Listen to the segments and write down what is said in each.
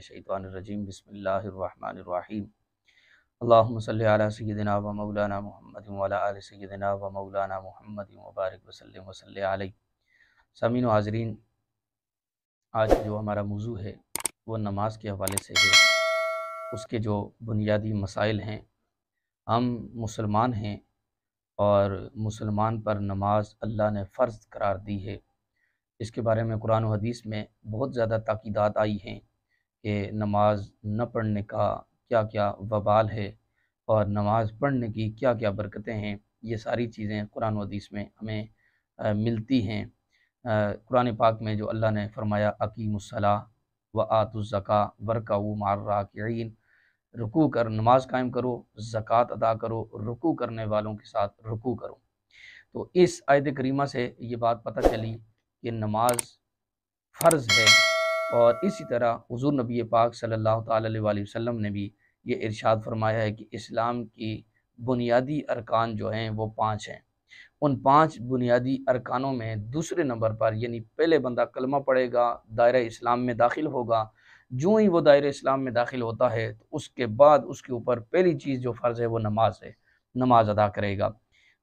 शैतानिर्रजीम बिस्मिल्लाहिर्रहमानिर्रहीम अल्लाहुम्मा सल्लि अला सय्यिदिना व मौलाना मुहम्मदिन व अला आलि सय्यिदिना व मौलाना मुहम्मदिन व बारिक व सल्लि अलैहि। सामीन व हाज़रीन, आज जो हमारा मौजू है वो नमाज के हवाले से है। उसके जो बुनियादी मसाइल हैं, हम मुसलमान हैं और मुसलमान पर नमाज अल्लाह ने फ़र्ज़ करार दी है। इसके बारे में कुरान व हदीस में बहुत ज़्यादा ताकीदात आई हैं कि नमाज न पढ़ने का क्या क्या वबाल है और नमाज पढ़ने की क्या क्या बरकतें हैं। ये सारी चीज़ें कुरान व हदीस में हमें मिलती हैं। कुरान पाक में जो अल्लाह ने फरमाया अकीमुस्सलाह व आतुज़्ज़का वरकऊ मार राकिईन, रुकू कर नमाज कायम करो, ज़कात अदा करो, रुकू करने वालों के साथ रुकू करो। तो इस आयत करीमा से ये बात पता चली कि नमाज फ़र्ज़ है। और इसी तरह हुज़ूर नबी पाक सल्लल्लाहु अलैहि वसल्लम ने भी ये इरशाद फरमाया है कि इस्लाम की बुनियादी अरकान जो हैं वो 5 हैं। उन 5 बुनियादी अरकानों में दूसरे नंबर पर, यानी पहले बंदा कलमा पढ़ेगा, दायरा इस्लाम में दाखिल होगा। जो ही वो दायरा इस्लाम में दाखिल होता है तो उसके बाद उसके ऊपर पहली चीज़ जो फ़र्ज़ है वो नमाज है, नमाज अदा करेगा।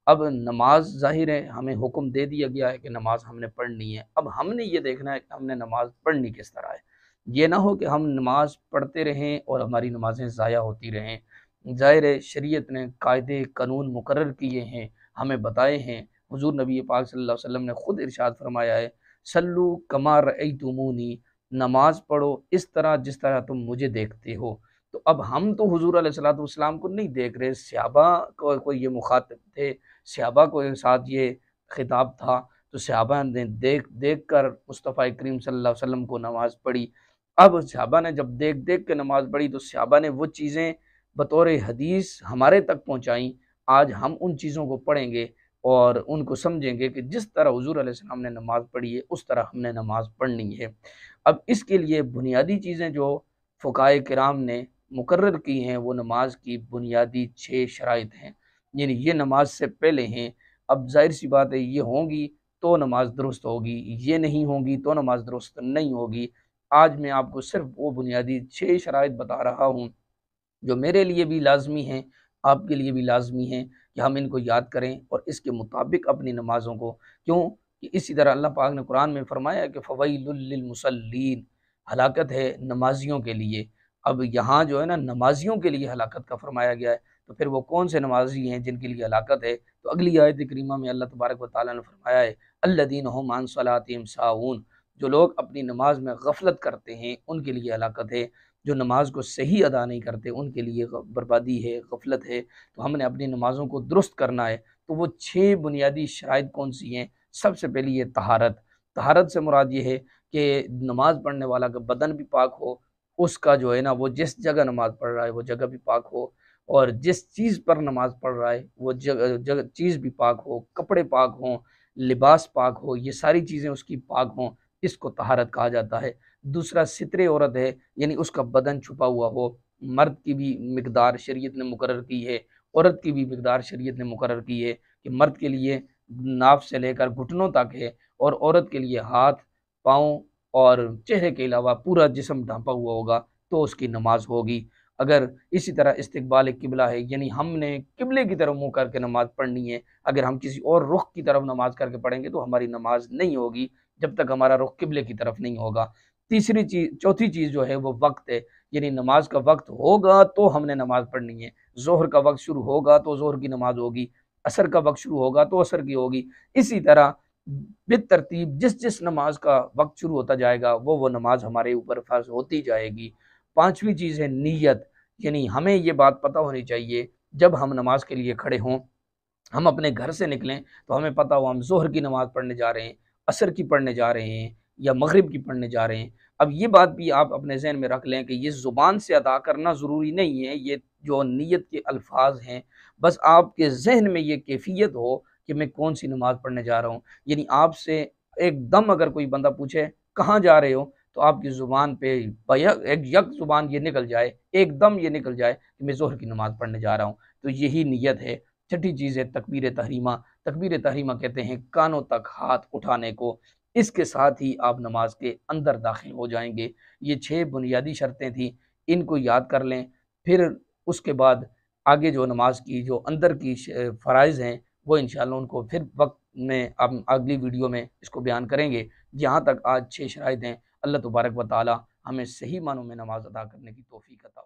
अब नमाज ज़ाहिर है हमें हुक्म दे दिया गया है कि नमाज हमने पढ़नी है। अब हमने ये देखना है कि हमने नमाज पढ़नी किस तरह है। ये ना हो कि हम नमाज पढ़ते रहें और हमारी नमाज़ें ज़ाया होती रहें। ज़ाहिर है शरीयत ने कायदे कानून मुकर्रर किए हैं, हमें बताए हैं। हुज़ूर नबी पाक सल्लल्लाहु अलैहि वसल्लम ने ख़ुद इरशाद फरमाया है, सल्लू कमा रअयतुमूनी, नमाज पढ़ो इस तरह जिस तरह तुम मुझे देखते हो। तो अब हम तो हुज़ूर अलैहिस्सलातु वस्सलाम को नहीं देख रहे, सहाबा को ये मुखातिब थे, सहाबा को साथ ये खिताब था। तो सहाबा ने देख देख कर मुस्तफ़ा करीम सल्लल्लाहु अलैहि वसल्लम को नमाज पढ़ी। अब सहाबा ने जब देख देख के नमाज पढ़ी तो सहाबा ने वो चीज़ें बतौर हदीस हमारे तक पहुँचाई। आज हम उन चीज़ों को पढ़ेंगे और उनको समझेंगे कि जिस तरह हुज़ूर अलैहिस्सलाम ने नमाज़ पढ़ी है उस तरह हमने नमाज़ पढ़नी है। अब इसके लिए बुनियादी चीज़ें जो फ़ुक़हाए किराम ने मुकर्रर की हैं वो नमाज की बुनियादी 6 शराइत हैं, यानी ये नमाज से पहले हैं। अब ज़ाहिर-सी बात है ये होंगी तो नमाज दुरुस्त होगी, ये नहीं होंगी तो नमाज दुरुस्त नहीं होगी। आज मैं आपको सिर्फ़ वो बुनियादी 6 शराइत बता रहा हूँ जो मेरे लिए भी लाज़मी हैं, आपके लिए भी लाज़मी हैं कि हम इनको याद करें और इसके मुताबिक अपनी नमाज़ों को, क्यों कि इसी तरह अल्लाह पाक ने कुरान में फ़रमाया कि फ़वैलुल लिल मुसल्लीन, हलाकत है नमाज़ियों के लिए। अब यहाँ जो है ना नमाज़ियों के लिए हलाकत का फ़रमाया गया है, तो फिर वो कौन से नमाज़ी हैं जिनके लिए हलाकत है? तो अगली आयत करीमा में अल्लाह तबारक व तआला ने फ़रमाया है, अल्लज़ीना हुम अन सलातिहिम साहून, जो लोग अपनी नमाज में गफ़लत करते हैं उनके लिए हलाकत है। जो नमाज को सही अदा नहीं करते उनके लिए बर्बादी है, गफलत है। तो हमने अपनी नमाज़ों को दुरुस्त करना है। तो वो 6 बुनियादी शराइत कौन सी हैं? सबसे पहली है तहारत। तहारत से मुराद ये है कि नमाज पढ़ने वाला का बदन भी पाक हो, उसका जो है ना वो जिस जगह नमाज पढ़ रहा है वो जगह भी पाक हो, और जिस चीज़ पर नमाज पढ़ रहा है वो जगह जगह चीज़ भी पाक हो, कपड़े पाक हों, लिबास पाक हो, ये सारी चीज़ें उसकी पाक हों, इसको तहारत कहा जाता है। दूसरा सित्रे औरत है, यानी उसका बदन छुपा हुआ हो। मर्द की भी मिक़दार शरीयत ने मुकर्रर की है, औरत की भी मिक़दार शरीयत ने मुकर्रर की है कि मर्द के लिए नाभ से लेकर घुटनों तक है और औरत के लिए हाथ, पाँव और चेहरे के अलावा पूरा जिस्म ढाँपा हुआ होगा तो उसकी नमाज होगी। अगर इसी तरह इस्तिक़बाल किबला है, यानी हमने किबले की तरफ मुँह करके नमाज़ पढ़नी है। अगर हम किसी और रुख की तरफ नमाज़ करके पढ़ेंगे तो हमारी नमाज नहीं होगी जब तक हमारा रुख किबले की तरफ नहीं होगा। चौथी चीज़ जो है वो वक़्त है, यानी नमाज का वक़्त होगा तो हमने नमाज पढ़नी है। ज़ोहर का वक़्त शुरू होगा तो ज़ोहर की नमाज होगी, असर का वक़्त शुरू होगा तो असर की होगी। इसी तरह बितरतीब जिस नमाज का वक़्त शुरू होता जाएगा वो नमाज हमारे ऊपर फ़र्ज़ होती जाएगी। 5वीं चीज़ है नीयत, यानी हमें ये बात पता होनी चाहिए जब हम नमाज के लिए खड़े हों, हम अपने घर से निकलें तो हमें पता हो हम ज़ोहर की नमाज़ पढ़ने जा रहे हैं, असर की पढ़ने जा रहे हैं या मगरिब की पढ़ने जा रहे हैं। अब ये बात भी आप अपने ज़हन में रख लें कि ये ज़ुबान से अदा करना ज़रूरी नहीं है, ये जो नियत के अल्फ़ाज़ हैं, बस आपके ज़हन में ये कैफ़ियत हो कि मैं कौन-सी नमाज़ पढ़ने जा रहा हूँ। यानी आपसे एकदम अगर कोई बंदा पूछे, कहाँ जा रहे हो? तो आपकी ज़ुबान पे एक यक ज़ुबान ये निकल जाए, एकदम ये निकल जाए कि मैं ज़ोहर की नमाज़ पढ़ने जा रहा हूँ। तो यही नियत है। छठी चीज़ है तकबीर तहरीमा। तकबीर तहरीमा कहते हैं कानों तक हाथ उठाने को। इसके साथ ही आप नमाज के अंदर दाखिल हो जाएंगे। ये 6 बुनियादी शर्तें थी, इनको याद कर लें। फिर उसके बाद आगे जो नमाज की जो अंदर की फ़राइज़ हैं वो इंशाअल्लाह उनको फिर वक्त में हम अगली वीडियो में इसको बयान करेंगे। जहाँ तक आज 6 शराइत हैं, अल्लाह तबारक व तआला हमें सही मानों में नमाज अदा करने की तौफीक अता